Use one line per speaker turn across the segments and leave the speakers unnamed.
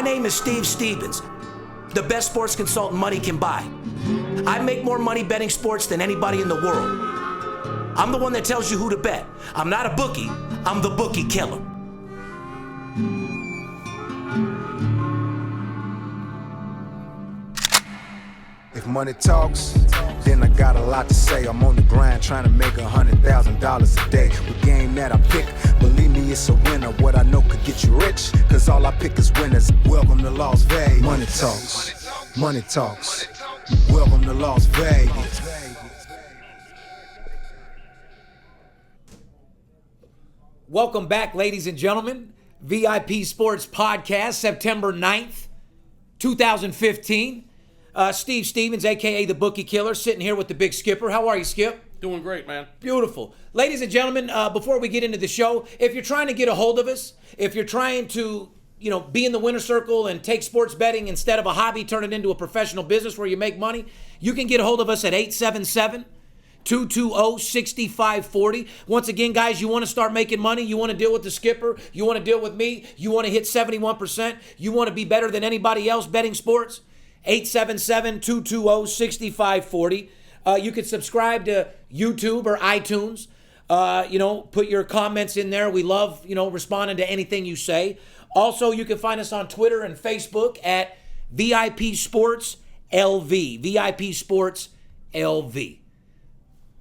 name is Steve Stevens, the best sports consultant money can buy. I make more money betting sports than anybody in the world. I'm the one that tells you who to bet. I'm not a bookie, I'm the Bookie Killer.
If money talks, then I got a lot to say. I'm on the grind trying to make $100,000 a day. With game that I pick, believe me, it's a winner. What I know could get you rich, cause all I pick is winners. Welcome to Las Vegas. Money talks, money talks. Welcome to Las Vegas.
Welcome back, ladies and gentlemen. VIP Sports Podcast, September 9th, 2015. Steve Stevens, a.k.a. the Bookie Killer, sitting here with the Big Skipper. How are you, Skip?
Doing great, man.
Beautiful. Ladies and gentlemen, before we get into the show, if you're trying to get a hold of us, if you're trying to, be in the winner's circle and take sports betting instead of a hobby, turn it into a professional business where you make money, you can get a hold of us at 877-220-6540. Once again, guys, you want to start making money, you want to deal with the Skipper, you want to deal with me, you want to hit 71%, you want to be better than anybody else betting sports, 877-220-6540. You can subscribe to YouTube or iTunes. Put your comments in there. We love, responding to anything you say. Also, you can find us on Twitter and Facebook at VIP Sports LV. VIP Sports LV.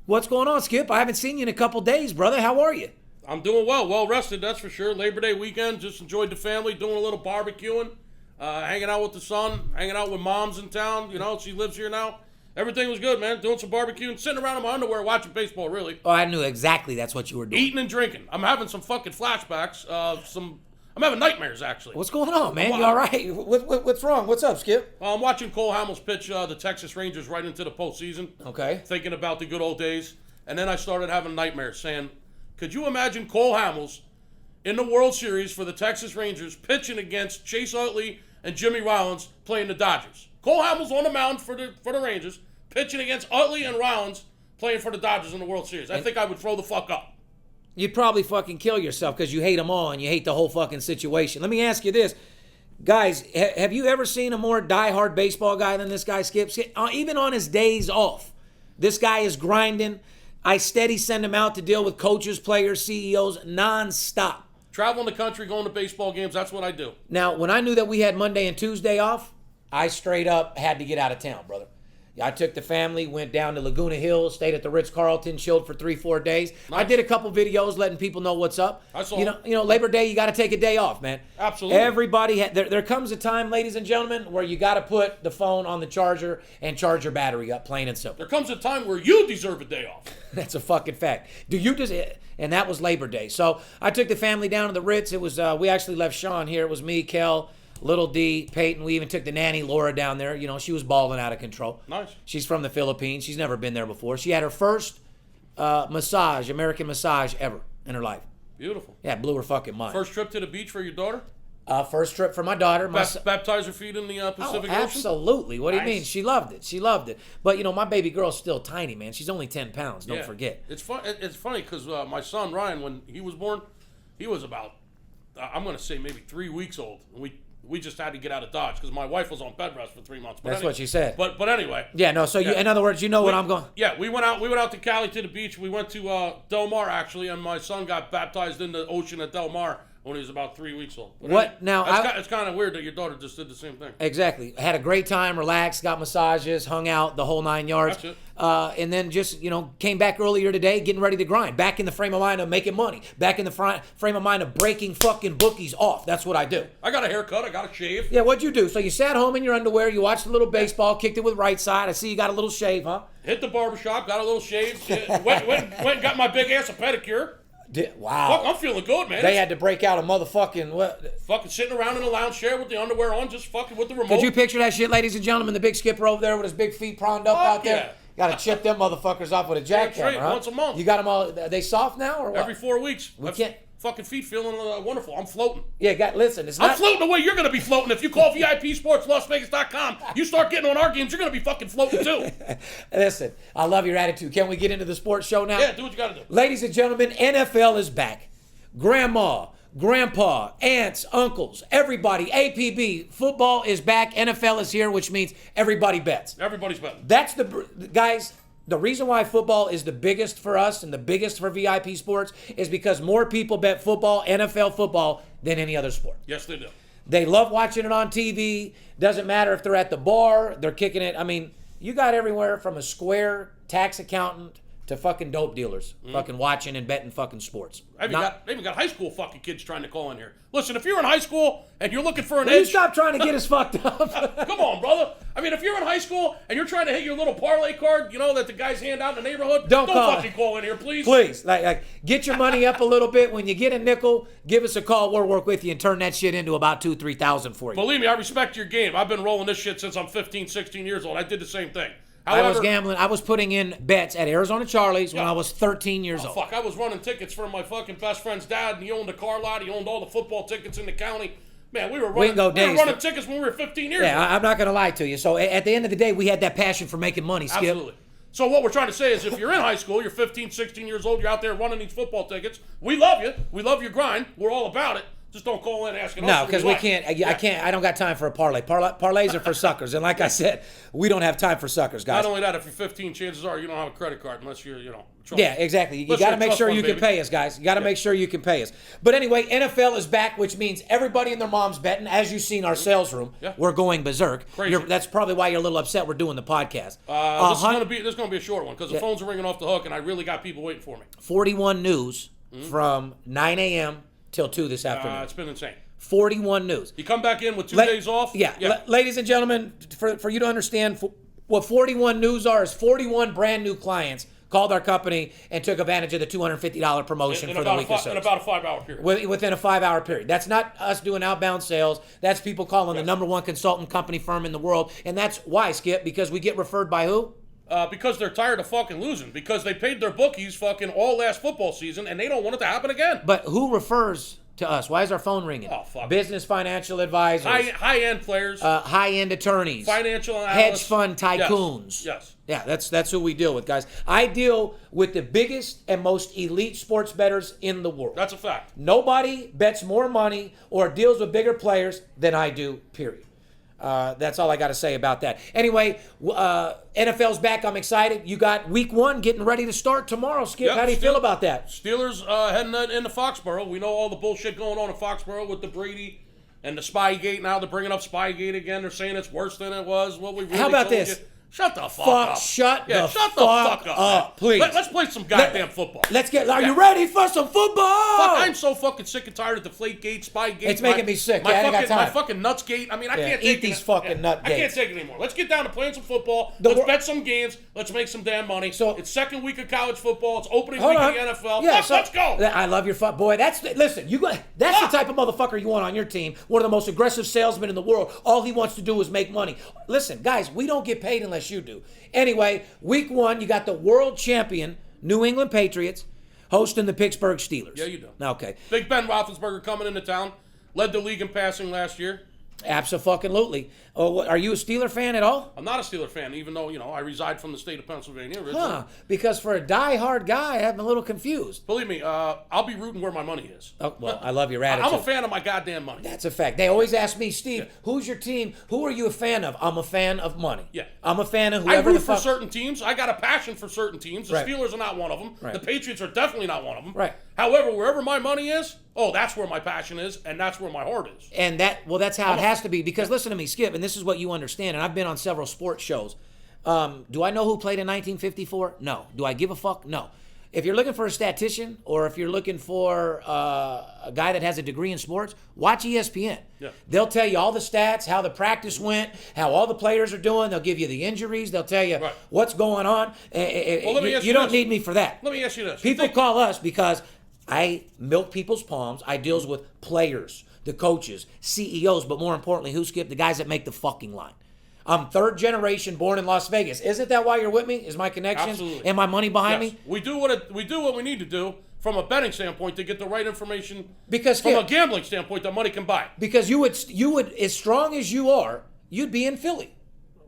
What's going on, Skip? I haven't seen you in a couple days, brother. How are you?
I'm doing well rested, that's for sure. Labor Day weekend, just enjoyed the family, doing a little barbecuing. Hanging out with the son, hanging out with mom's in town. She lives here now. Everything was good, man. Doing some barbecuing, sitting around in my underwear watching baseball, really.
Oh, I knew exactly that's what you were doing.
Eating and drinking. I'm having some fucking flashbacks. I'm having nightmares, actually.
What's going on, man? You all right? What's wrong? What's up, Skip?
I'm watching Cole Hamels pitch the Texas Rangers right into the postseason.
Okay.
Thinking about the good old days. And then I started having nightmares saying, could you imagine Cole Hamels in the World Series for the Texas Rangers pitching against Chase Utley and Jimmy Rollins playing the Dodgers? Cole Hamels on the mound for the Rangers, pitching against Utley and Rollins playing for the Dodgers in the World Series. I think I would throw the fuck up.
You'd probably fucking kill yourself because you hate them all and you hate the whole fucking situation. Let me ask you this. Guys, have you ever seen a more diehard baseball guy than this guy, Skip? Even on his days off, this guy is grinding. I steady send him out to deal with coaches, players, CEOs, nonstop.
Traveling the country, going to baseball games, that's what I do.
Now, when I knew that we had Monday and Tuesday off, I straight up had to get out of town, brother. I took the family, went down to Laguna Hills, stayed at the Ritz-Carlton, chilled for 3-4 days. Nice. I did a couple videos letting people know what's up.
I saw.
Labor Day, you got to take a day off, man.
Absolutely.
Everybody, there comes a time, ladies and gentlemen, where you got to put the phone on the charger and charge your battery up, plain and simple.
There comes a time where you deserve a day off.
That's a fucking fact. And that was Labor Day. So I took the family down to the Ritz. It was we actually left Sean here. It was me, Kel, Little D, Peyton. We even took the nanny, Laura, down there. She was balling out of control.
Nice.
She's from the Philippines. She's never been there before. She had her first American massage ever in her life.
Beautiful.
Yeah, it blew her fucking mind.
First trip to the beach for your daughter?
First trip for my daughter.
Baptize her feet in the Pacific Ocean?
Absolutely. What do you
Nice.
mean? She loved it. But, my baby girl's still tiny, man. She's only 10 pounds. Don't forget.
It's funny because my son, Ryan, when he was born, he was about, I'm going to say maybe 3 weeks old. And we just had to get out of Dodge because my wife was on bed rest for 3 months.
That's what she said.
But anyway.
Yeah, no, so in other words, what I'm going.
Yeah, we went out to Cali to the beach. We went to Del Mar, actually, and my son got baptized in the ocean at Del Mar when he was about 3 weeks old. But it's kind of weird that your daughter just did the same thing.
Exactly. Had a great time, relaxed, got massages, hung out, the whole 9 yards.
That's it.
And then just, came back earlier today, getting ready to grind. Back in the frame of mind of making money. Back in the frame of mind of breaking fucking bookies off. That's what I do.
I got a haircut. I got a shave.
Yeah, what'd you do? So you sat home in your underwear, you watched a little baseball, kicked it with right side. I see you got a little shave, huh?
Hit the barbershop, got a little shave. went and got my big ass a pedicure.
Wow.
Fuck, I'm feeling good, man.
They had to break out a motherfucking what?
Fucking sitting around in a lounge chair with the underwear on, just fucking with the remote.
Could you picture that shit, ladies and gentlemen? The Big Skipper over there with his big feet prawned up out there.
Yeah.
Got to chip them motherfuckers off with a jackhammer, huh?
Once a month.
You got them all? Are they soft now or what?
Every 4 weeks.
We can't.
Fucking feet feeling wonderful. I'm floating.
Yeah, listen, it's not.
I'm floating the way you're going to be floating. If you call VIPSportsLasVegas.com, you start getting on our games, you're going to be fucking floating too.
Listen, I love your attitude. Can we get into the sports show now?
Yeah, do what you got to do.
Ladies and gentlemen, NFL is back. Grandma, grandpa, aunts, uncles, everybody, APB, football is back, NFL is here, which means everybody bets.
Everybody's betting.
That's guys, the reason why football is the biggest for us and the biggest for VIP sports is because more people bet football, NFL football, than any other sport.
Yes, they do.
They love watching it on TV. Doesn't matter if they're at the bar, they're kicking it. I mean, you got everywhere from a square tax accountant to fucking dope dealers fucking watching and betting fucking sports.
I even got high school fucking kids trying to call in here. Listen, if you're in high school and you're looking for an
Will you
edge,
stop trying to get us fucked up?
come on, brother. I mean, if you're in high school and you're trying to hit your little parlay card, you know, that the guys hand out in the neighborhood, don't fucking call in here, please.
Please, like, get your money up a little bit. When you get a nickel, give us a call. We'll work with you and turn that shit into about $2,000-3,000 for you.
Believe me, I respect your game. I've been rolling this shit since I'm 15, 16 years old. I did the same thing.
I was gambling. I was putting in bets at Arizona Charlie's when I was 13 years old.
Fuck, I was running tickets for my fucking best friend's dad, and he owned a car lot. He owned all the football tickets in the county. Man, we were running tickets when we were 15 years old.
Yeah, I'm not going to lie to you. So at the end of the day, we had that passion for making money, Skip.
Absolutely. So what we're trying to say is if you're in high school, you're 15, 16 years old, you're out there running these football tickets, we love you. We love your grind. We're all about it. Just don't call in asking us.
No, because we can't. I don't got time for a parlay. Parlays are for suckers, and like I said, we don't have time for suckers, guys.
Not only that, if you're 15, chances are you don't have a credit card unless you're,
Yeah, exactly. You got to make sure you can pay us, guys. You got to make sure you can pay us. But anyway, NFL is back, which means everybody and their mom's betting. As you've seen our sales room, we're going berserk.
Crazy.
That's probably why you're a little upset we're doing the podcast.
This is going to be a short one because the phones are ringing off the hook, and I really got people waiting for me.
41 news from 9 a.m. till 2 this afternoon.
It's been insane.
41 news.
You come back in with 2 days off?
Yeah. Ladies and gentlemen, for you to understand what 41 news are is 41 brand new clients called our company and took advantage of the $250 promotion for the week of sales.
In about a 5-hour period.
Within a 5-hour period. That's not us doing outbound sales. That's people calling the number one consultant company firm in the world. And that's why, Skip, because we get referred by who?
Because they're tired of fucking losing. Because they paid their bookies fucking all last football season and they don't want it to happen again.
But who refers to us? Why is our phone ringing?
Oh, fuck.
Business financial advisors.
High-end players.
High-end attorneys.
Financial analysts.
Hedge fund tycoons.
Yes.
Yeah, that's who we deal with, guys. I deal with the biggest and most elite sports bettors in the world.
That's a fact.
Nobody bets more money or deals with bigger players than I do, period. That's all I got to say about that. Anyway, NFL's back. I'm excited. You got week 1 getting ready to start tomorrow, Skip. How do you feel about that?
Steelers heading into Foxborough. We know all the bullshit going on in Foxborough with the Brady and the Spygate. Now they're bringing up Spygate again. They're saying it's worse than it was. What we really
How about
told
this?
You. Shut the fuck up.
Shut the fuck up, please.
Let's play some goddamn football.
Are you ready for some football?
Fuck, I'm so fucking sick and tired of the Deflategate, Spygate.
It's making me sick.
I ain't got time. My fucking Nutsgate. I mean, I can't take
these fucking Nutgates.
I can't take it anymore. Let's get down to playing some football. Let's bet some games. Let's make some damn money. So it's second week of college football. It's opening week of the NFL. Yeah, let's go.
I love your boy. That's the type of motherfucker you want on your team. One of the most aggressive salesmen in the world. All he wants to do is make money. Listen, guys, we don't get paid unless you do. Anyway, week 1, you got the world champion New England Patriots hosting the Pittsburgh Steelers.
Yeah, you do.
Okay.
Big Ben Roethlisberger coming into town. Led the league in passing last year.
Abso-fucking-lutely. Oh, are you a Steeler fan at all?
I'm not a Steeler fan, even though, I reside from the state of Pennsylvania originally.
Because for a die-hard guy, I'm a little confused.
Believe me, I'll be rooting where my money is.
Oh, well, I love your attitude.
I'm a fan of my goddamn money.
That's a fact. They always ask me, Steve, who's your team? Who are you a fan of? I'm a fan of money.
Yeah.
I'm a fan of whoever
I root for certain teams. I got a passion for certain teams. The Steelers are not one of them.
Right.
The Patriots are definitely not one of them.
Right.
However, wherever my money is, that's where my passion is, and that's where my heart is.
And that's how it has to be. Because listen to me, Skip, and this is what you understand, and I've been on several sports shows. Do I know who played in 1954? No. Do I give a fuck? No. If you're looking for a statistician or if you're looking for a guy that has a degree in sports, watch ESPN.
Yeah.
They'll tell you all the stats, how the practice went, how all the players are doing. They'll give you the injuries. They'll tell you what's going on. You don't need me for that.
Let me ask you this.
People call us because I milk people's palms. I deals with players, the coaches, CEOs, but more importantly, who, Skip? The guys that make the fucking line. I'm third generation, born in Las Vegas. Isn't that why you're with me? Is my connections
Absolutely.
and my money behind me?
We do what we need to do from a betting standpoint to get the right information.
Because
from a gambling standpoint, that money can buy.
Because you would, as strong as you are, you'd be in Philly.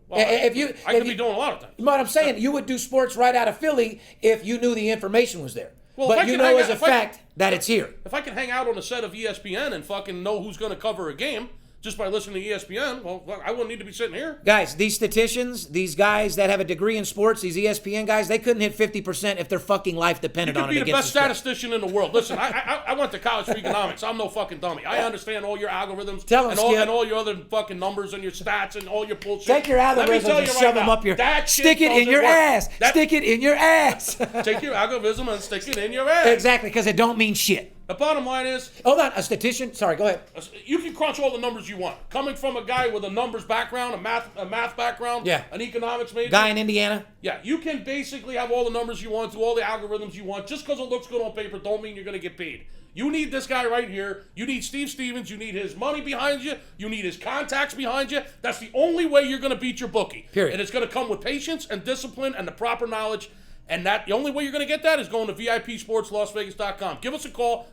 Well, I could be doing a lot of things.
But I'm saying you would do sports right out of Philly if you knew the information was there.
Well, if I
but you
can
know
hang
as
out-
a
if I
fact
can-
that it's here.
If I can hang out on a set of ESPN and fucking know who's going to cover a game just by listening to ESPN, well, I wouldn't need to be sitting here.
Guys, these statisticians, these guys that have a degree in sports, these ESPN guys, they couldn't hit 50% if their fucking life depended
You
on
could
it
be the
against
best
the spread.
statistician in the world. Listen, I went to college for economics. I'm no fucking dummy. I understand all your algorithms
Tell 'em,
and
Skip.
all your other fucking numbers and your stats and all your bullshit.
Take your
Let me
algorithms
tell
and
you
shove
right
them
now,
up your...
that shit
Stick it in
doesn't
your
work.
ass.
That-
Stick it in your ass.
Take your algorithm and stick it in your ass.
Exactly, because it don't mean shit.
The bottom line is,
Hold on, a statistician? Sorry, go ahead.
you can crunch all the numbers you want. Coming from a guy with a numbers background, a math background,
Yeah.
an economics major.
Guy in Indiana?
Yeah, you can basically have all the numbers you want, do all the algorithms you want. Just because it looks good on paper don't mean you're going to get paid. You need this guy right here. You need Steve Stevens. You need his money behind you. You need his contacts behind you. That's the only way you're going to beat your bookie.
Period.
And it's going to come with patience and discipline and the proper knowledge. And that the only way you're going to get that is going to VIPSportsLasVegas.com. Give us a call,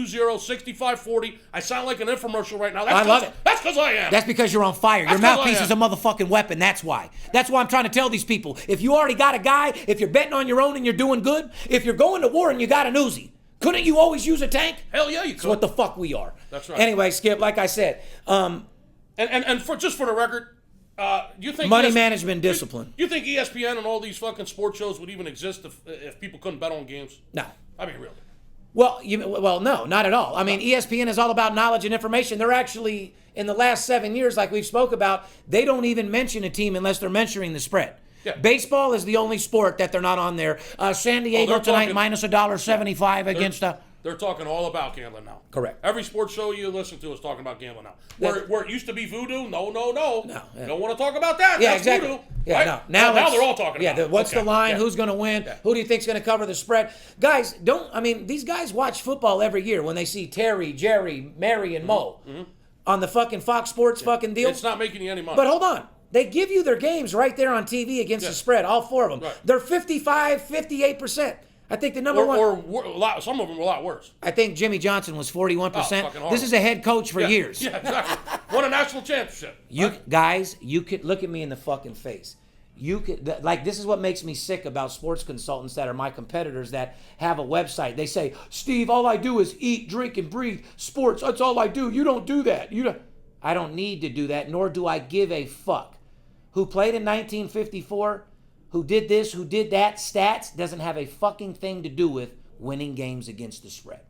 877-220-6540. I sound like an infomercial right now.
I love it.
That's because I am.
That's because you're on fire. Your
That's 'cause
mouthpiece
I
is a motherfucking weapon. That's why. That's why I'm trying to tell these people. If you already got a guy, if you're betting on your own and you're doing good, if you're going to war and you got an Uzi, couldn't you always use a tank?
Hell yeah, you could.
That's what the fuck we are.
That's right.
Anyway, Skip, like I said,
And for just for the record, you think
money management discipline.
You think ESPN and all these fucking sports shows would even exist if people couldn't bet on games?
No.
I mean, really.
Well, no, not at all. I mean, ESPN is all about knowledge and information. They're actually, in the last 7 years, like we've spoke about, they don't even mention a team unless they're mentioning the spread.
Yeah.
Baseball is the only sport that they're not on there. San Diego
they're
tonight
talking-
minus $1.75 against
They're talking all about gambling now.
Correct.
Every sports show you listen to is talking about gambling now.
That-
Where it used to be voodoo, no.
yeah.
Don't want to talk about that.
Yeah,
That's
exactly.
voodoo.
Yeah,
right?
no. Now
they're all talking about it.
What's
Okay.
the line?
Yeah.
Who's going to win?
Yeah.
Who do you think's going to cover the spread? Guys, these guys watch football every year when they see Terry, Jerry, Mary, and Mo on the fucking Fox Sports fucking deal.
It's not making you any money.
But hold on. They give you their games right there on TV against the spread, all four of them.
Right.
They're 55, 58%. I think the number one.
Or a lot, some of them are a lot worse.
I think Jimmy Johnson was 41%.
Oh, fucking horrible.
This is a head coach for
Yeah.
years.
Yeah, exactly. Won a national championship.
Guys, you could look at me in the fucking face. This is what makes me sick about sports consultants that are my competitors that have a website. They say, Steve, all I do is eat, drink, and breathe sports. That's all I do. You don't do that. I don't need to do that, nor do I give a fuck. Who played in 1954, who did this, who did that, stats, doesn't have a fucking thing to do with winning games against the spread.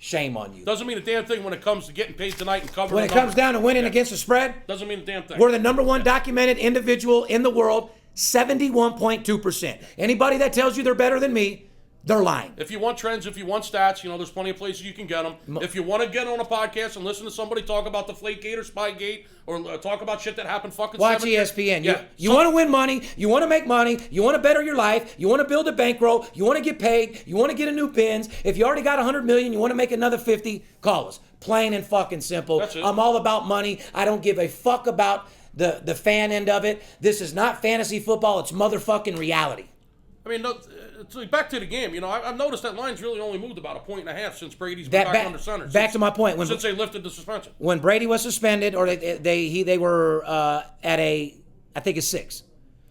Shame on you.
Doesn't mean a damn thing when it comes to getting paid tonight and covering
When it
the
comes
numbers.
down to winning against the spread,
Doesn't mean a damn thing.
we're the number one documented individual in the world, 71.2%. Anybody that tells you they're better than me, they're lying.
If you want trends, if you want stats, there's plenty of places you can get them. If you want to get on a podcast and listen to somebody talk about the Flakegate or Spygate or talk about shit that happened fucking
Watch
7 years-
ESPN.
Yeah.
You want to win money. You want to make money. You want to better your life. You want to build a bankroll. You want to get paid. You want to get a new pins. If you already got 100 million, you want to make another 50, call us. Plain and fucking simple.
That's it.
I'm all about money. I don't give a fuck about the fan end of it. This is not fantasy football. It's motherfucking reality.
I mean, back to the game. I've noticed that line's really only moved about 1.5 since Brady's been back under center.
Back to my point.
Since they lifted the suspension.
When Brady was suspended, or they were at I think it's 6.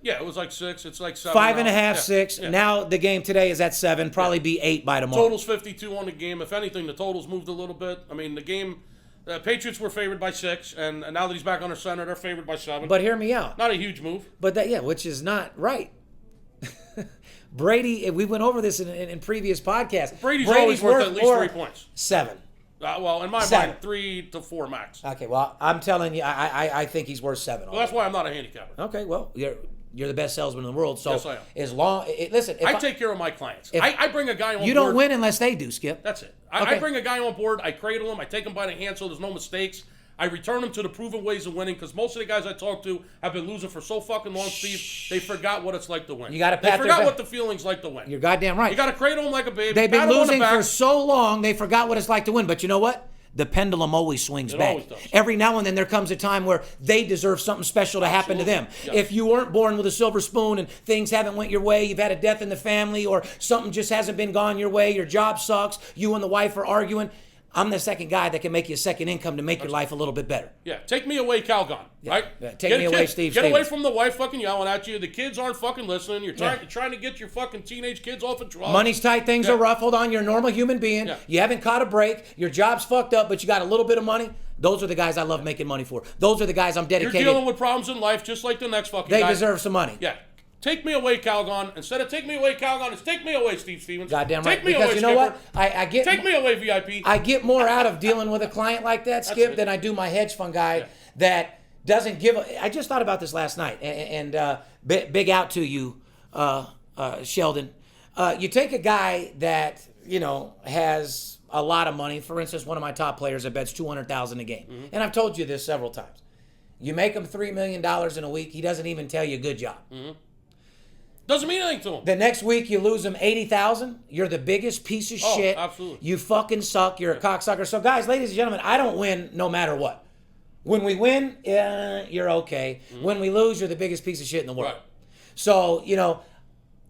Yeah, it was like 6. It's like 7.
5.5,
now.
6.
Yeah.
Now the game today is at 7. Probably be 8 by tomorrow.
Totals 52 on the game. If anything, the totals moved a little bit. I mean, the game, Patriots were favored by 6, and now that he's back under center, they're favored by 7.
But hear me out.
Not a huge move.
But which is not right. Brady, we went over this in previous podcasts.
Brady's always worth at least 3 points.
7.
Well, in my
7.
mind, 3 to 4 max.
Okay, well, I'm telling you, I think he's worth 7.
Well, that's why I'm not a handicapper.
Okay, well, you're the best salesman in the world. So
Yes, I am.
as long, listen, if
I take care of my clients.
if-
I bring a guy on board.
you don't win unless they do, Skip.
That's it.
Okay.
I bring a guy on board. I cradle him. I take him by the hand so there's no mistakes. I return him to the proven ways of winning because most of the guys I talk to have been losing for so fucking long, Steve. They forgot what it's like to win.
You gotta
They
pat their
forgot
back.
what the feeling's like to win.
You're goddamn right.
You got to cradle them like a baby.
They've been
pat 'em on the
losing
back.
for so long, they forgot what it's like to win. But you know what? The pendulum always swings
It
back.
always does.
Every now and then there comes a time where they deserve something special to happen to them.
Absolutely. Yes.
If you weren't born with a silver spoon and things haven't went your way, you've had a death in the family or something just hasn't been gone your way, your job sucks, you and the wife are arguing, I'm the second guy that can make you a second income to make your life a little bit better.
Yeah, take me away, Calgon, right?
Yeah, take me away, Steve
Get away
Stevens.
from the wife fucking yelling at you. The kids aren't fucking listening. You're trying to get your fucking teenage kids off of drugs.
Money's tight, things are rough. Hold on, you're a normal human being.
Yeah.
You haven't caught a break. Your job's fucked up, but you got a little bit of money. Those are the guys I love making money for. Those are the guys I'm dedicated.
You're dealing with problems in life just like the next fucking
They
guy.
deserve some money.
Yeah. Take me away, Calgon. Instead of take me away, Calgon, it's take me away, Steve Stevens.
Goddamn right.
Take me
Because
away,
you know
Skipper.
what? I get
Take me away, VIP.
I get more out of dealing with a client like that, Skip,
it.
than I do my hedge fund guy that doesn't give a... I just thought about this last night, and big out to you, Sheldon. You take a guy that, has a lot of money. For instance, one of my top players that bets $200,000 a game.
Mm-hmm.
And I've told you this several times. You make him $3 million in a week, he doesn't even tell you good job.
Mm-hmm. Doesn't mean anything to him.
The next week you lose him $80,000. You're the biggest piece of shit.
Absolutely.
You fucking suck. You're a cocksucker. So guys, ladies and gentlemen, I don't win no matter what. When we win, you're okay. Mm-hmm. When we lose, you're the biggest piece of shit in the world.
Right.
So,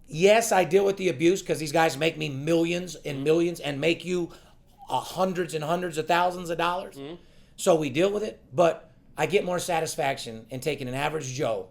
yes, I deal with the abuse because these guys make me millions and millions and make you hundreds and hundreds of thousands of dollars. Mm-hmm. So we deal with it, but I get more satisfaction in taking an average Joe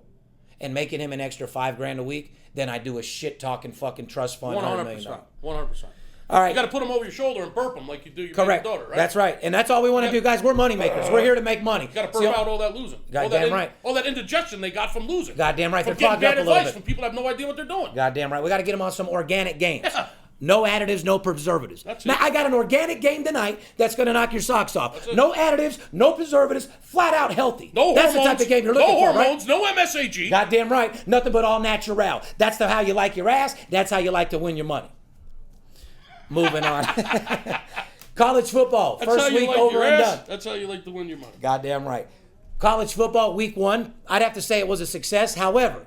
and making him an extra $5,000 a week than I do a shit talking fucking trust fund.
100%. 100%.
All right.
You got to put them over your shoulder and burp them like you do your
Correct.
daughter, right?
That's right. And that's all we want to do, guys. We're money makers. We're here to make money.
You got to burp out all that losing.
Goddamn right.
All that indigestion they got from losing.
Goddamn right.
From
They're
getting
clogged up
bad
a little
advice
bit.
from people that have no idea what they're doing.
Goddamn right. We got to get them on some organic games.
Yeah.
No additives, no preservatives.
That's it.
Now, I got an organic game tonight that's going to knock your socks off. No additives, no preservatives, flat out healthy.
No
that's
hormones.
The type of game you're looking
no
for,
hormones,
right?
no MSAG.
Goddamn right. Nothing but all natural. That's how you like your ass. That's how you like to win your money. Moving on. College football.
That's
First
how you
week
like
over
your
and
ass.
done.
That's how you like to win your money.
Goddamn right. College football, week 1, I'd have to say it was a success. However,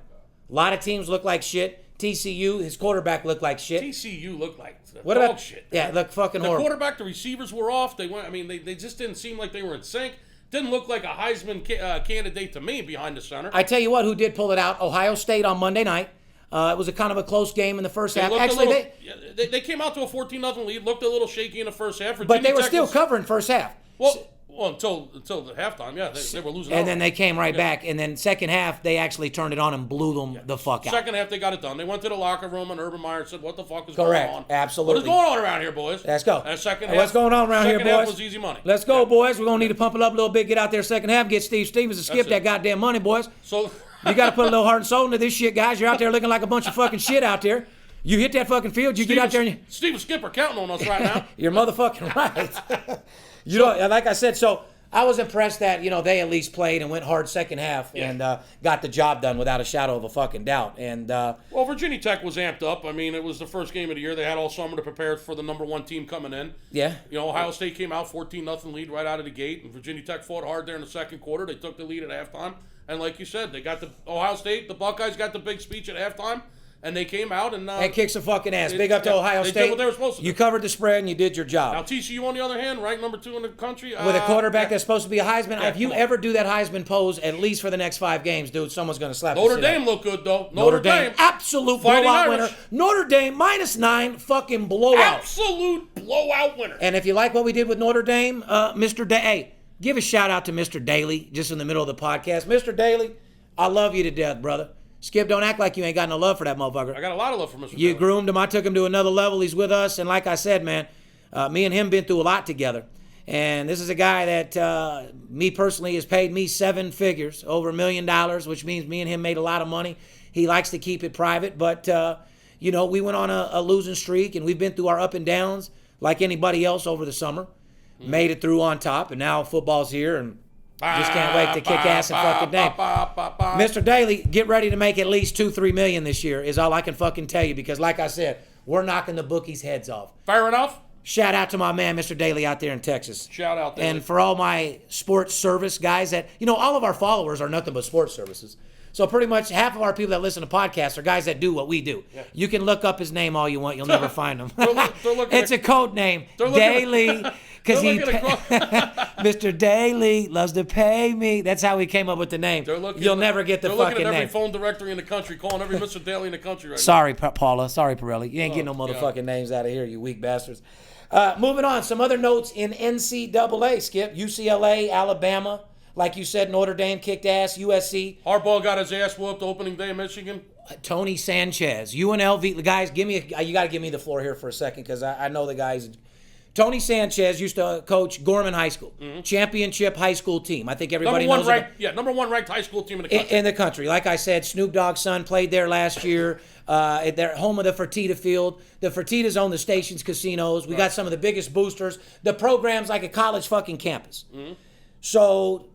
a lot of teams look like shit. TCU, his quarterback looked like shit.
TCU looked like
What
dog
about
shit.
Yeah, look fucking
The
horrible.
quarterback, the receivers were off. They went. I mean, they just didn't seem like they were in sync. Didn't look like a Heisman candidate to me behind the center.
I tell you what, who did pull it out? Ohio State on Monday night. It was a kind of a close game in the first half. Actually,
they came out to a 14-0 lead. Looked a little shaky in the first half.
but they were still covering first half.
Well, until the halftime, yeah, they were losing.
And then they came right back. And then second half, they actually turned it on and blew them the fuck out.
Second half, they got it done. They went to the locker room, and Urban Meyer said, "What the fuck is
Correct.
going on?
Absolutely.
What is going on around here, boys?
Let's go.
And second
What's going on around here, boys?
Second half was easy money.
Let's go, boys. We're going to need to pump it up a little bit. Get out there second half. Get Steve Stevens to skip
it.
that goddamn money, boys.
So
You got to put a little heart and soul into this shit, guys. You're out there looking like a bunch of fucking shit out there. You hit that fucking field, you get out there and you...
Steven Skipper counting on us right now.
You're motherfucking right. Like I said, so I was impressed that, they at least played and went hard second half and got the job done without a shadow of a fucking doubt. And
well, Virginia Tech was amped up. I mean, it was the first game of the year. They had all summer to prepare for the number 1 team coming in.
Yeah.
Ohio State came out 14-0 lead right out of the gate, and Virginia Tech fought hard there in the second quarter. They took the lead at halftime. And like you said, they got the Ohio State, the Buckeyes got the big speech at halftime, and they came out and
kicked some fucking ass. Big up to Ohio State.
They did what they were supposed to do.
You covered the spread and you did your job.
Now TCU, on the other hand, ranked number 2 in the country.
With a quarterback that's supposed to be a Heisman, if you ever do that Heisman pose, at least for the next 5 games, dude, someone's going to slap the
Notre
shit
Dame
out.
looked good, though.
Notre Dame. Absolute
Fighting
blowout
Irish.
winner. Notre Dame, -9, fucking blowout.
Absolute blowout winner.
And if you like what we did with Notre Dame, Mr. Hey, give a shout out to Mr. Daly, just in the middle of the podcast. Mr. Daly, I love you to death, brother. Skip, don't act like you ain't got no love for that motherfucker.
I got a lot of love for Mr.
You
Daly.
groomed him. I took him to another level. He's with us. And like I said, man, me and him been through a lot together. And this is a guy that, me personally, has paid me 7 figures, over $1 million, which means me and him made a lot of money. He likes to keep it private. But, we went on a losing streak, and we've been through our up and downs like anybody else over the summer. Made it through on top, and now football's here, and just can't wait to kick ass and fucking name. Mr. Daly, get ready to make at least $2-3 million this year is all I can fucking tell you, because like I said, we're knocking the bookies' heads off.
Fair enough.
Shout out to my man, Mr. Daly, out there in Texas.
Shout out there.
And for all my sports service guys that, all of our followers are nothing but sports services. So pretty much half of our people that listen to podcasts are guys that do what we do. Yeah. You can look up his name all you want. You'll never find him. It's a code name. Daily. Because Mr. Daly loves to pay me. That's how we came up with the name. You'll never get the fucking name.
They're looking at every phone directory in the country, calling every Mr. Daly in the country right
Sorry, Paula. Sorry, Pirelli. You ain't getting no motherfucking names out of here, you weak bastards. Moving on. Some other notes in NCAA, Skip. UCLA, Alabama. Like you said, Notre Dame kicked ass. USC.
Harbaugh got his ass whooped opening day in Michigan.
Tony Sanchez. UNLV. The guys, you got to give me the floor here for a second because I know the guys. Tony Sanchez used to coach Gorman High School, championship high school team. I think everybody knows
number one ranked high school team in the country.
In the country. Like I said, Snoop Dogg's son played there last year. They're home of the Fertitta Field. The Fertittas own the Stations casinos. We got some of the biggest boosters. The program's like a college fucking campus. So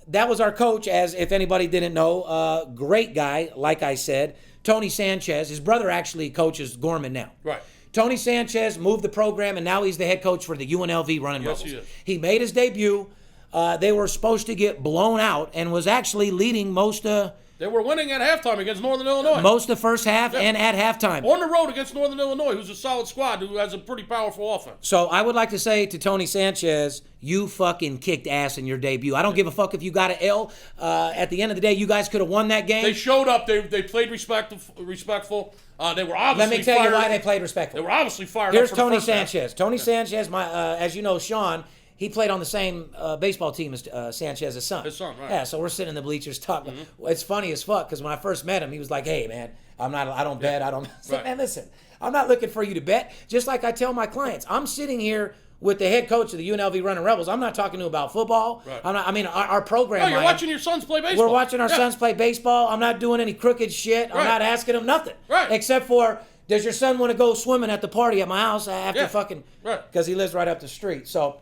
that was our coach, as if anybody didn't know. Great guy, like I said. Tony Sanchez. His brother actually coaches Gorman now.
Right.
Tony Sanchez moved the program, and now he's the head coach for the UNLV Running Rebels.
He is.
He made his debut. They were supposed to get blown out and was actually leading most of...
They were winning at halftime against Northern Illinois.
Most of the first half and at halftime.
On the road against Northern Illinois, who's a solid squad, who has a pretty powerful offense.
So I would like to say to Tony Sanchez, you fucking kicked ass in your debut. I don't give a fuck if you got an L. At the end of the day, you guys could have won that game.
They showed up. They played respectful. They were obviously
Let me tell you why they played respectful.
They were obviously fired
Here's
up for
Tony
the first
Sanchez.
half.
Tony Sanchez, as you know, Sean, he played on the same baseball team as Sanchez's son.
His son, right.
Yeah, so we're sitting in the bleachers talking. It's funny as fuck because when I first met him, he was like, hey, man, I don't bet. I don't. I said, man, listen, I'm not looking for you to bet. Just like I tell my clients, I'm sitting here with the head coach of the UNLV Running Rebels. I'm not talking to him about football.
Right.
Our program.
No, you're watching your sons play baseball.
We're watching our sons play baseball. I'm not doing any crooked shit. I'm not asking him nothing.
Right.
Except for, does your son want to go swimming at the party at my house after fucking...
Right.
Because he lives right up the street. So,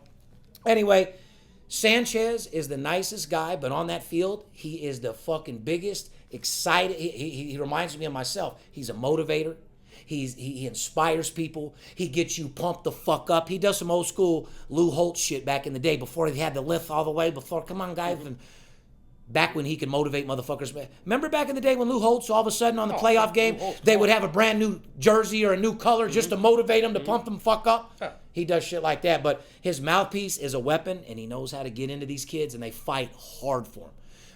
anyway, Sanchez is the nicest guy, but on that field, he is the fucking biggest, excited. He reminds me of myself. He's a motivator. He inspires people. He gets you pumped the fuck up. He does some old school Lou Holtz shit back in the day before he had the lift all the way. Come on, guys. Back when he could motivate motherfuckers. Remember back in the day when Lou Holtz, all of a sudden on the playoff game, they would have a brand new jersey or a new color just to motivate them, to pump them fuck up?
Yeah.
He does shit like that. But his mouthpiece is a weapon, and he knows how to get into these kids, and they fight hard for him.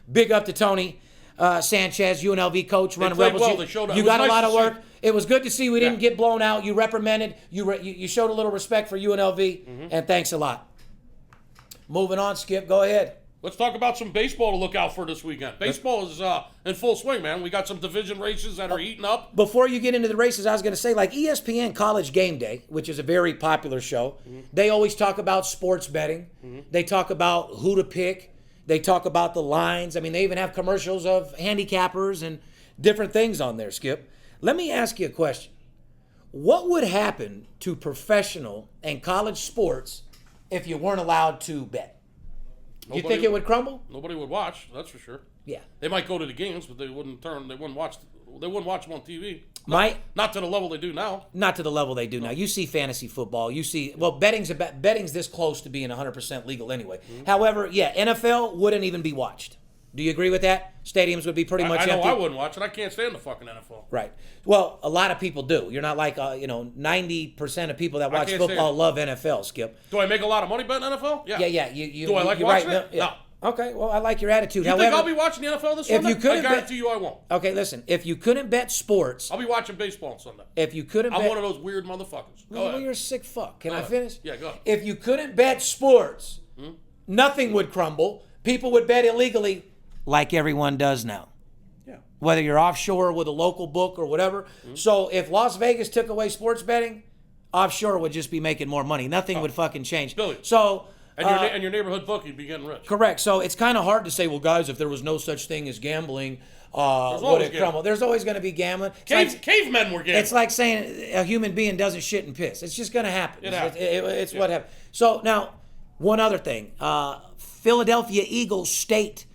Big up to Tony Sanchez, UNLV coach, Running Rebels.
Well. They showed up.
You got
nice
a lot of work.
See.
It was good to see we didn't get blown out. You reprimanded. You showed a little respect for UNLV, and thanks a lot. Moving on, Skip. Go ahead.
Let's talk about some baseball to look out for this weekend. Baseball is in full swing, man. We got some division races that are heating up.
Before you get into the races, I was going to say, like ESPN College Game Day, which is a very popular show, they always talk about sports betting. They talk about who to pick. They talk about the lines. I mean, they even have commercials of handicappers and different things on there, Skip. Let me ask you a question. What would happen to professional and college sports if you weren't allowed to bet? You think it would crumble?
Nobody would watch, that's for sure.
Yeah.
They might go to the games, but they wouldn't watch them on TV. Not to the level they do now.
Not to the level they do now. You see fantasy football. You see, betting's this close to being 100% legal anyway. However, NFL wouldn't even be watched. Do you agree with that? Stadiums would be pretty much empty.
I know I wouldn't watch it. I can't stand the fucking NFL.
Right. Well, a lot of people do. You're not like 90% of people that watch football love NFL, Skip.
Do I make a lot of money betting NFL? Yeah.
Yeah.
Do I like watching it?
Yeah. No. Okay, well, I like your attitude.
You think I'll be watching the NFL this Sunday? I guarantee you I won't.
Okay, listen. If you couldn't bet sports...
I'll be watching baseball on Sunday.
If you couldn't
I'm
bet...
one of those weird motherfuckers. Go ahead.
You're a sick fuck. Can I finish?
Yeah, go ahead.
If you couldn't bet sports, nothing would crumble. People would bet illegally like everyone does now.
Yeah.
Whether you're offshore with a local book or whatever. So if Las Vegas took away sports betting, offshore would just be making more money. Nothing would fucking change.
Billy.
So...
And your neighborhood bookie would be getting rich.
Correct. So it's kind of hard to say, well, guys, if there was no such thing as gambling, would it crumble? There's always going to be gambling.
Cavemen were gambling.
It's like saying a human being doesn't shit and piss. It's just going to happen. It's what happens. So now, one other thing. Philadelphia Eagles state,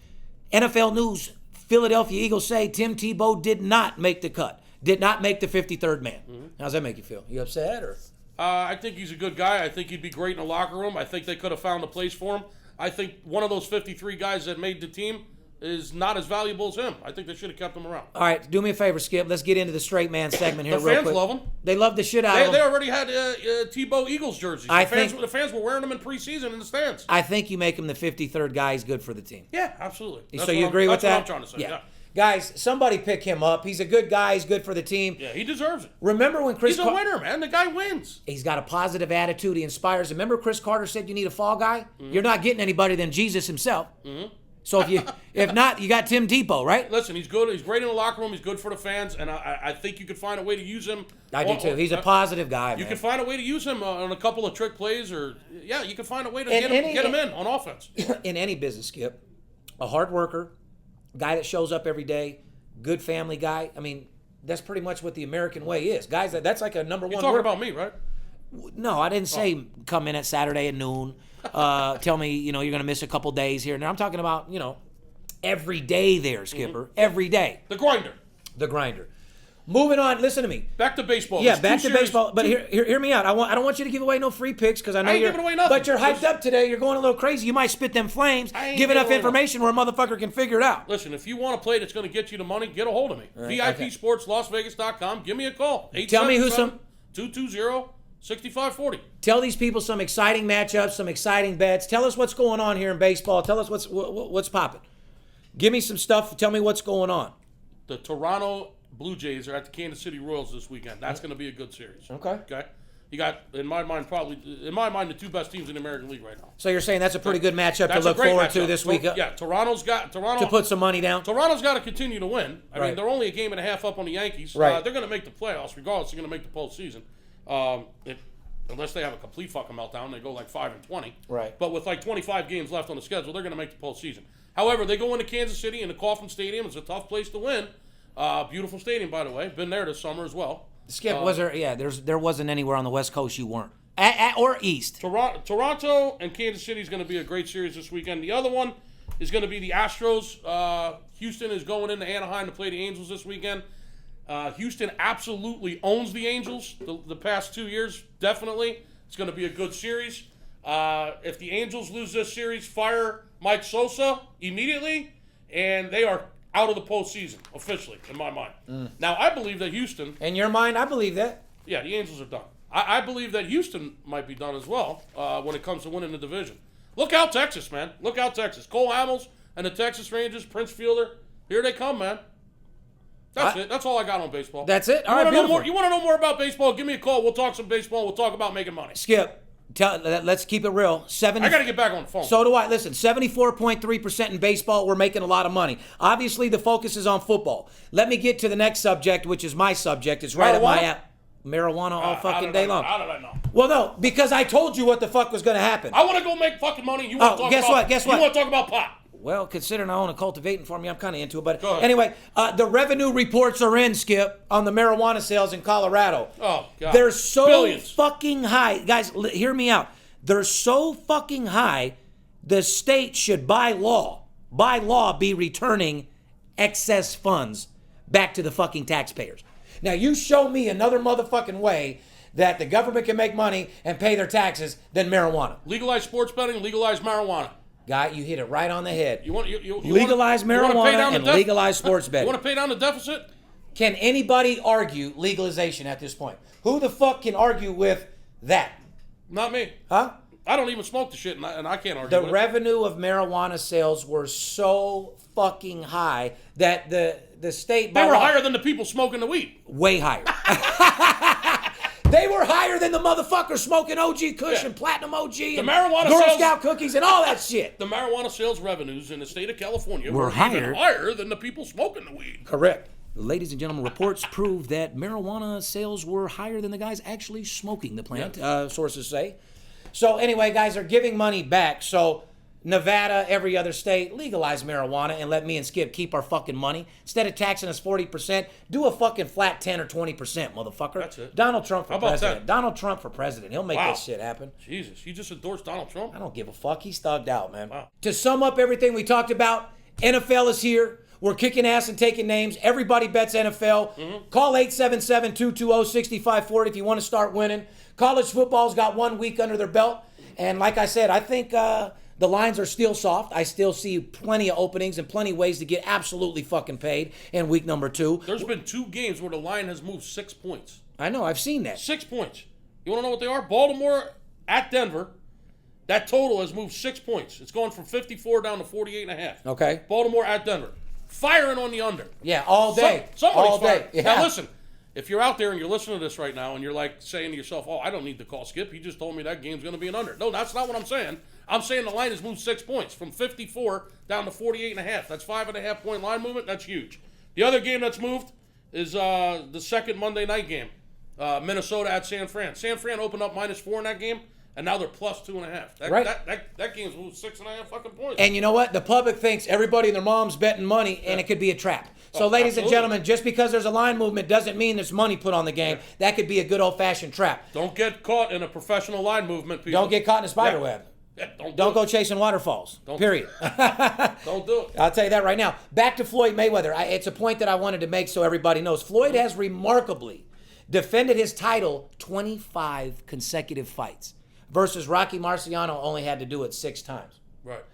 NFL News, Philadelphia Eagles say Tim Tebow did not make the cut. Did not make the 53rd man. How's that make you feel? You upset or...
I think he's a good guy. I think he'd be great in the locker room. I think they could have found a place for him. I think one of those 53 guys that made the team is not as valuable as him. I think they should have kept him around.
All right, do me a favor, Skip. Let's get into the straight man segment here
The
real
fans
quick.
love him.
They love the shit out of him.
They already had Tebow Eagles jerseys. The fans were wearing them in preseason in the stands.
I think you make him the 53rd guy. He's good for the team.
Yeah, absolutely.
So you agree with that?
That's what I'm trying to say. Yeah.
Guys, somebody pick him up. He's a good guy. He's good for the team.
Yeah, he deserves it.
Remember when Chris?
He's a winner, man. The guy wins.
He's got a positive attitude. He inspires. Remember Chris Carter said you need a fall guy? Mm-hmm. You're not getting anybody than Jesus himself. Mm-hmm. So if not, you got Tim Tebow, right?
Listen, he's good. He's great in the locker room. He's good for the fans, and I think you could find a way to use him.
I do too. He's a positive guy.
You can find a way to use him on a couple of trick plays, or you can find a way to get him in on offense.
In any business, Skip, a hard worker, guy that shows up every day, good family guy. I mean, that's pretty much what the American way is, guys. That's like a number one.
You're talking about me, right?
No, I didn't say come in at Saturday at noon. Tell me, you're going to miss a couple days here. Now I'm talking about, every day there, Skipper. Mm-hmm. Every day.
The grinder.
The grinder. Moving on, listen to me.
Back to baseball.
Yeah, back to baseball. But hear me out. I don't want you to give away no free picks because I know
you're giving away nothing.
But you're hyped up today. You're going a little crazy. You might spit them flames. Give enough information where a motherfucker can figure it out.
Listen, if you want a play that's going to get you the money, get a hold of me.
Right,
VIPSportsLasVegas.com. Give me a call.
Tell me who
220-6540.
Tell these people some exciting matchups, some exciting bets. Tell us what's going on here in baseball. Tell us what's popping. Give me some stuff. Tell me what's going on.
The Toronto Blue Jays are at the Kansas City Royals this weekend. That's going to be a good series.
Okay.
You got, in my mind, the two best teams in the American League right now.
So you're saying that's a pretty good matchup to look forward to this week?
Yeah, Toronto
to put some money down.
Toronto's got to continue to win. I mean, they're only a game and a half up on the Yankees.
Right.
They're going to make the playoffs regardless. They're going to make the postseason. Unless they have a complete fucking meltdown, they go like 5-20.
Right.
But with like 25 games left on the schedule, they're going to make the postseason. However, they go into Kansas City in the Kauffman Stadium. It's a tough place to win. Beautiful stadium, by the way. Been there this summer as well.
Skip, was there? Yeah, there wasn't anywhere on the West Coast you weren't. Or East.
Toronto and Kansas City is going to be a great series this weekend. The other one is going to be the Astros. Houston is going into Anaheim to play the Angels this weekend. Houston absolutely owns the Angels the past 2 years, definitely. It's going to be a good series. If the Angels lose this series, fire Mike Sosa immediately, and they are out of the postseason, officially, in my mind. Now, I believe that Houston...
In your mind, I believe that.
Yeah, the Angels are done. I believe that Houston might be done as well when it comes to winning the division. Look out, Texas, man. Look out, Texas. Cole Hamels and the Texas Rangers, Prince Fielder, here they come, man. That's it. That's all I got on baseball.
That's it?
All right, beautiful. You want to know more about baseball? Give me a call. We'll talk some baseball. We'll talk about making money.
Skip, let's keep it real.
I got to get back on the phone.
So do I. Listen, 74.3% in baseball, we're making a lot of money. Obviously, the focus is on football. Let me get to the next subject, which is my subject. It's right at my app. Marijuana all fucking day long.
How did I know?
Well, no, because I told you what the fuck was going to happen.
I want to go make fucking money. You want to talk
guess
about...
Guess what?
You want to talk about pot?
Well, considering I own a cultivating farm, I'm kind of into it. But anyway, the revenue reports are in, Skip, on the marijuana sales in Colorado.
Oh, God.
They're so
Billions.
fucking high. Guys, hear me out. They're so fucking high, the state should, by law, be returning excess funds back to the fucking taxpayers. Now, you show me another motherfucking way that the government can make money and pay their taxes than marijuana.
Legalize sports betting, legalize marijuana.
Guy, you hit it right on the head.
You
legalize marijuana and legalize sports betting.
You want to pay down the deficit?
Can anybody argue legalization at this point? Who the fuck can argue with that?
Not me.
Huh?
I don't even smoke the shit, and I can't argue with it.
The revenue of marijuana sales were so fucking high that the state...
They were higher than the people smoking the weed.
Way higher. They were higher than the motherfuckers smoking OG Kush and Platinum OG and Girl Scout cookies and all that shit.
The marijuana sales revenues in the state of California were
higher.
Even higher than the people smoking the weed.
Correct. Ladies and gentlemen, reports prove that marijuana sales were higher than the guys actually smoking the plant, sources say. So anyway, guys are giving money back. So Nevada, every other state, legalize marijuana and let me and Skip keep our fucking money. Instead of taxing us 40%, do a fucking flat 10 or 20%, motherfucker.
That's it.
Donald Trump for president.
That?
Donald Trump for president. He'll make this shit happen.
Jesus, you just endorsed Donald Trump?
I don't give a fuck. He's thugged out, man.
Wow.
To sum up everything we talked about, NFL is here. We're kicking ass and taking names. Everybody bets NFL. Mm-hmm. Call 877-220-6540 if you want to start winning. College football's got 1 week under their belt. And like I said, I think the The lines are still soft. I still see plenty of openings and plenty of ways to get absolutely fucking paid in week number 2.
There's been 2 games where the line has moved 6 points.
I know, I've seen that.
6 points. You want to know what they are? Baltimore at Denver. That total has moved 6 points. It's gone from 54 down to 48.5.
Okay.
Baltimore at Denver. Firing on the under.
Yeah, all day.
Somebody's
all
firing.
day. Yeah.
Now listen, if you're out there and you're listening to this right now and you're like saying to yourself, oh, I don't need to call Skip. He just told me that game's going to be an under. No, that's not what I'm saying. I'm saying the line has moved 6 points from 54 down to 48.5. That's 5.5 point line movement. That's huge. The other game that's moved is the second Monday night game. Minnesota at San Fran. San Fran opened up -4 in that game, and now they're +2.5.
Right.
That game's moved 6.5 fucking points.
And you know what? The public thinks everybody and their mom's betting money, and it could be a trap. So, ladies and gentlemen, just because there's a line movement doesn't mean there's money put on the game. That could be a good old-fashioned trap.
Don't get caught in a professional line movement, people.
Don't get caught in a spider web.
Yeah,
Don't go chasing waterfalls. Period.
Don't do it.
I'll tell you that right now. Back to Floyd Mayweather. It's a point that I wanted to make so everybody knows. Floyd has remarkably defended his title 25 consecutive fights versus Rocky Marciano only had to do it 6 times.
Right.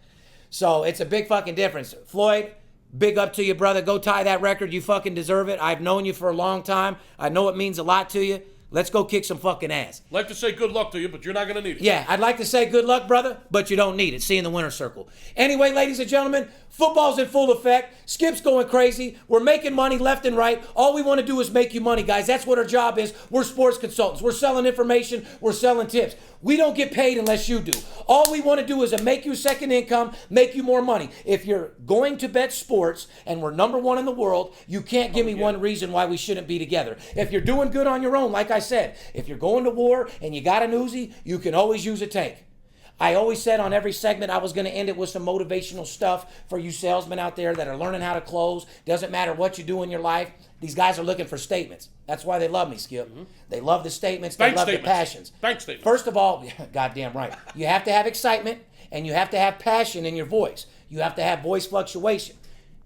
So it's a big fucking difference. Floyd, big up to you, brother. Go tie that record. You fucking deserve it. I've known you for a long time. I know it means a lot to you. Let's go kick some fucking ass.
Like to say good luck to you, but you're not going to need it.
Yeah, I'd like to say good luck, brother, but you don't need it. See you in the winner's circle. Anyway, ladies and gentlemen, football's in full effect. Skip's going crazy. We're making money left and right. All we want to do is make you money, guys. That's what our job is. We're sports consultants. We're selling information. We're selling tips. We don't get paid unless you do. All we want to do is make you second income, make you more money. If you're going to bet sports and we're number 1 in the world, you can't give me one reason why we shouldn't be together. If you're doing good on your own, like I said, if you're going to war and you got an Uzi, you can always use a tank. I always said on every segment I was going to end it with some motivational stuff for you salesmen out there that are learning how to close. Doesn't matter what you do in your life. These guys are looking for statements. That's why they love me, Skip. Mm-hmm. They love the statements. They love the passions.
Bank statements.
First of all, goddamn right. You have to have excitement and you have to have passion in your voice. You have to have voice fluctuation.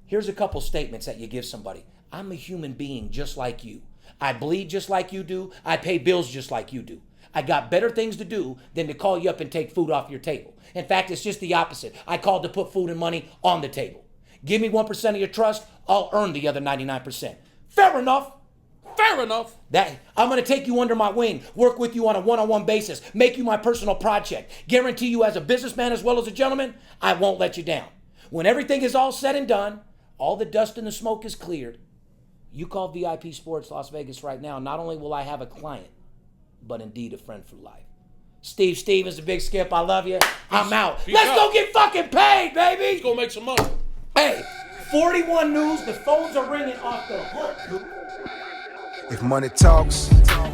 Here's a couple statements that you give somebody. I'm a human being just like you. I bleed just like you do. I pay bills just like you do. I got better things to do than to call you up and take food off your table. In fact, it's just the opposite. I called to put food and money on the table. Give me 1% of your trust, I'll earn the other 99%. Fair enough.
Fair enough.
I'm going to take you under my wing, work with you on a one-on-one basis, make you my personal project, guarantee you as a businessman as well as a gentleman, I won't let you down. When everything is all said and done, all the dust and the smoke is cleared, you call VIP Sports Las Vegas right now. Not only will I have a client, but indeed a friend for life. Steve Stevens, the big Skip, I love you. I'm out. Let's go get fucking paid, baby.
Let's go make some money.
Hey, 41 News, the phones are ringing off the hook.
If money talks,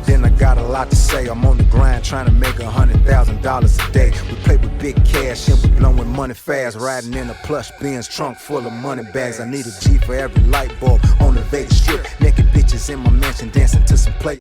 then I got a lot to say. I'm on the grind trying to make $100,000 a day. We play with big cash and we blowing money fast. Riding in a plush Benz trunk full of money bags. I need a G for every light bulb on the Vegas Strip. Naked bitches in my mansion dancing to some play.